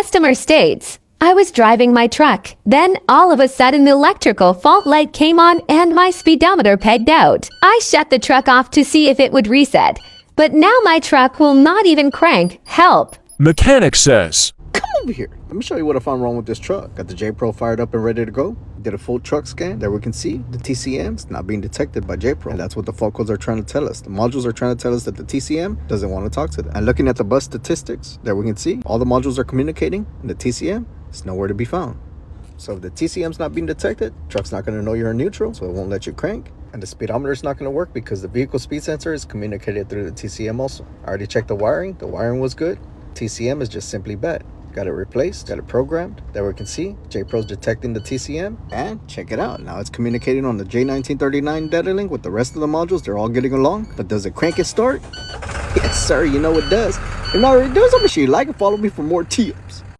Customer states, I was driving my truck. Then all of a sudden the electrical fault light came on and my speedometer pegged out. I shut the truck off to see if it would reset. But now my truck will not even crank. Help. Mechanic says, Come over here. Let me show you what I found wrong with this truck. Got the J-Pro fired up and ready to go. Did a full truck scan. There we can see the TCM's not being detected by J-Pro. And that's what the fault codes are trying to tell us. The modules are trying to tell us that the TCM doesn't want to talk to them. And looking at the bus statistics, there we can see all the modules are communicating and the TCM is nowhere to be found. So if the TCM's not being detected, truck's not going to know you're in neutral, so it won't let you crank. And the speedometer is not going to work because the vehicle speed sensor is communicated through the TCM also. I already checked the wiring. The wiring was good. TCM is just simply bad. Got it replaced, got it programmed. There we can see J-Pro's detecting the TCM. And check it out. Now it's communicating on the J1939 data link with the rest of the modules. They're all getting along. But does it crank and start? Yes, sir. You know it does. If not already does, I'm sure you like and follow me for more tips.